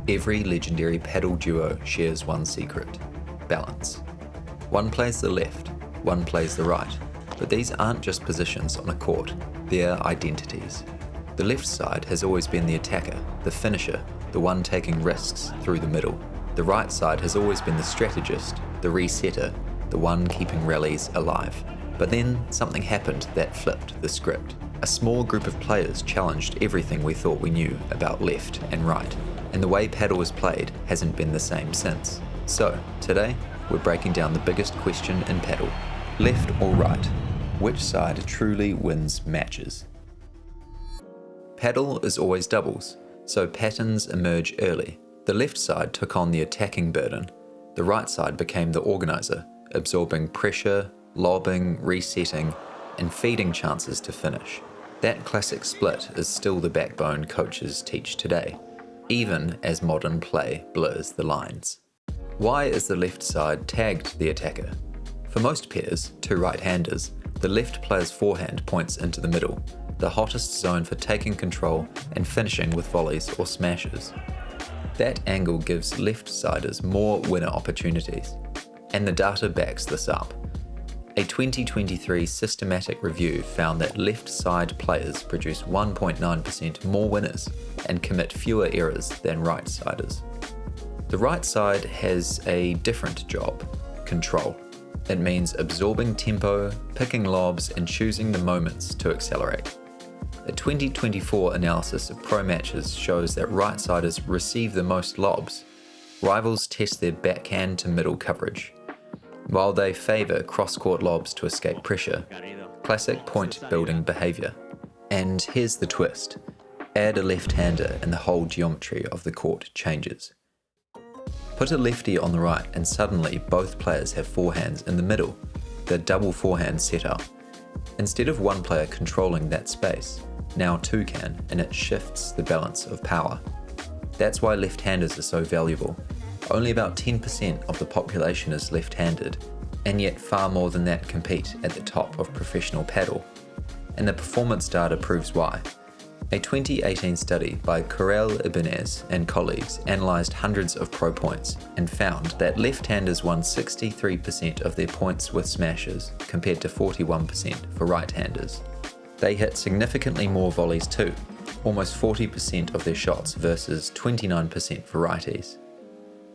Every legendary paddle duo shares one secret: balance. One plays the left, one plays the right, but these aren't just positions on a court, they're identities. The left side has always been the attacker, the finisher, the one taking risks through the middle. The right side has always been the strategist, the resetter, the one keeping rallies alive. But then something happened that flipped the script. A small group of players challenged everything we thought we knew about left and right, and the way paddle is played hasn't been the same since. So, today, we're breaking down the biggest question in paddle: left or right? Which side truly wins matches? Paddle is always doubles, so patterns emerge early. The left side took on the attacking burden. The right side became the organizer, absorbing pressure, lobbing, resetting, and feeding chances to finish. That classic split is still the backbone coaches teach today, even as modern play blurs the lines. Why is the left side tagged the attacker? For most pairs, two right-handers, the left player's forehand points into the middle, the hottest zone for taking control and finishing with volleys or smashes. That angle gives left-siders more winner opportunities, and the data backs this up. A 2023 systematic review found that left-side players produce 1.9% more winners and commit fewer errors than right-siders. The right side has a different job: control. It means absorbing tempo, picking lobs, and choosing the moments to accelerate. A 2024 analysis of pro matches shows that right-siders receive the most lobs. Rivals test their backhand to middle coverage, while they favour cross-court lobs to escape pressure. Classic point-building behaviour. And here's the twist: add a left-hander and the whole geometry of the court changes. Put a lefty on the right and suddenly both players have forehands in the middle, the double forehand setup. Instead of one player controlling that space, now two can, and it shifts the balance of power. That's why left-handers are so valuable. Only about 10% of the population is left-handed, and yet far more than that compete at the top of professional paddle. And the performance data proves why. A 2018 study by Corral Ibanez and colleagues analysed hundreds of pro points and found that left-handers won 63% of their points with smashes compared to 41% for right-handers. They hit significantly more volleys too, almost 40% of their shots versus 29% for righties.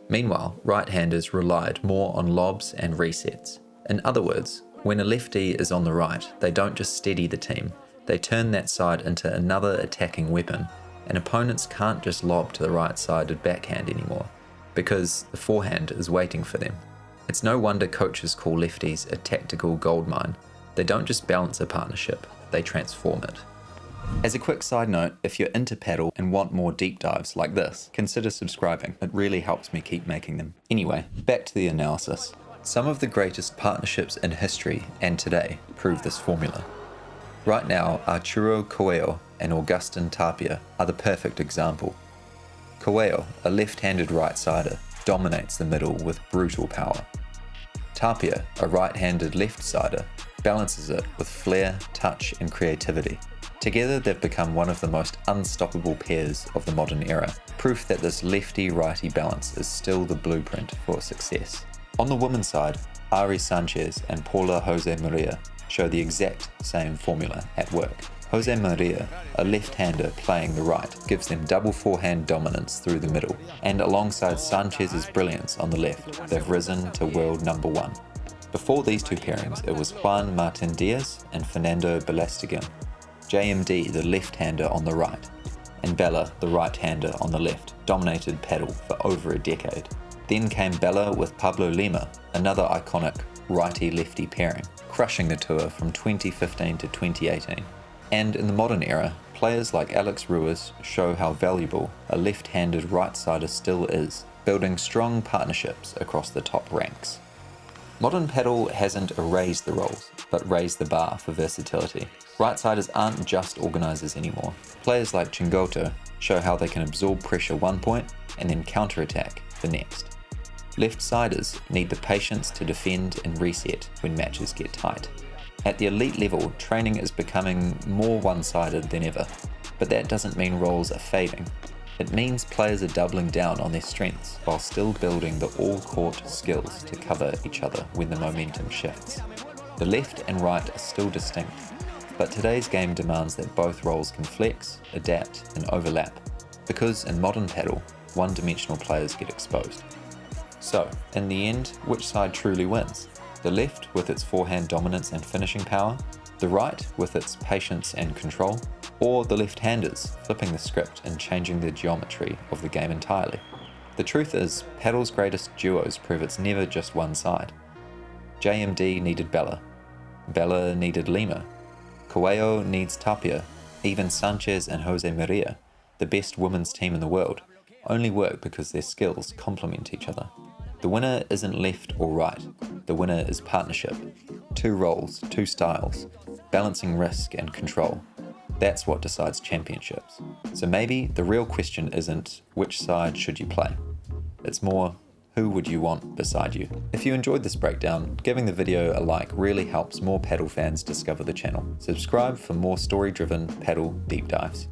Meanwhile, right-handers relied more on lobs and resets. In other words, when a lefty is on the right, they don't just steady the team, they turn that side into another attacking weapon, and opponents can't just lob to the right-sided backhand anymore, because the forehand is waiting for them. It's no wonder coaches call lefties a tactical goldmine. They don't just balance a partnership, they transform it. As a quick side note, if you're into paddle and want more deep dives like this, consider subscribing. It really helps me keep making them. Anyway, back to the analysis. Some of the greatest partnerships in history and today prove this formula. Right now, Arturo Coelho and Agustin Tapia are the perfect example. Coelho, a left-handed right-sider, dominates the middle with brutal power. Tapia, a right-handed left-sider, balances it with flair, touch, and creativity. Together, they've become one of the most unstoppable pairs of the modern era, proof that this lefty-righty balance is still the blueprint for success. On the women's side, Ari Sanchez and Paula Jose Maria show the exact same formula at work. Jose Maria, a left-hander playing the right, gives them double forehand dominance through the middle, and alongside Sanchez's brilliance on the left, they've risen to world number one. Before these two pairings, it was Juan Martin Diaz and Fernando Belasteguin, JMD, the left-hander on the right, and Bella, the right-hander on the left, dominated paddle for over a decade. Then came Bella with Pablo Lima, another iconic righty-lefty pairing, crushing the tour from 2015 to 2018. And in the modern era, players like Alex Ruiz show how valuable a left-handed right-sider still is, building strong partnerships across the top ranks. Modern paddle hasn't erased the roles, but raised the bar for versatility. Right-siders aren't just organisers anymore. Players like Chingoto show how they can absorb pressure one point and then counter-attack the next. Left-siders need the patience to defend and reset when matches get tight. At the elite level, training is becoming more one-sided than ever, but that doesn't mean roles are fading. It means players are doubling down on their strengths while still building the all-court skills to cover each other when the momentum shifts. The left and right are still distinct, but today's game demands that both roles can flex, adapt, and overlap, because in modern Padel, one-dimensional players get exposed. So, in the end, which side truly wins? The left with its forehand dominance and finishing power, the right with its patience and control, or the left-handers flipping the script and changing the geometry of the game entirely? The truth is, Padel's greatest duos prove it's never just one side. JMD needed Bella, Bella needed Lima, Coelho needs Tapia, even Sanchez and Jose Maria, the best women's team in the world, only work because their skills complement each other. The winner isn't left or right, the winner is partnership. Two roles, two styles, balancing risk and control. That's what decides championships. So maybe the real question isn't which side should you play. It's more, who would you want beside you? If you enjoyed this breakdown, giving the video a like really helps more Padel fans discover the channel. Subscribe for more story-driven Padel deep dives.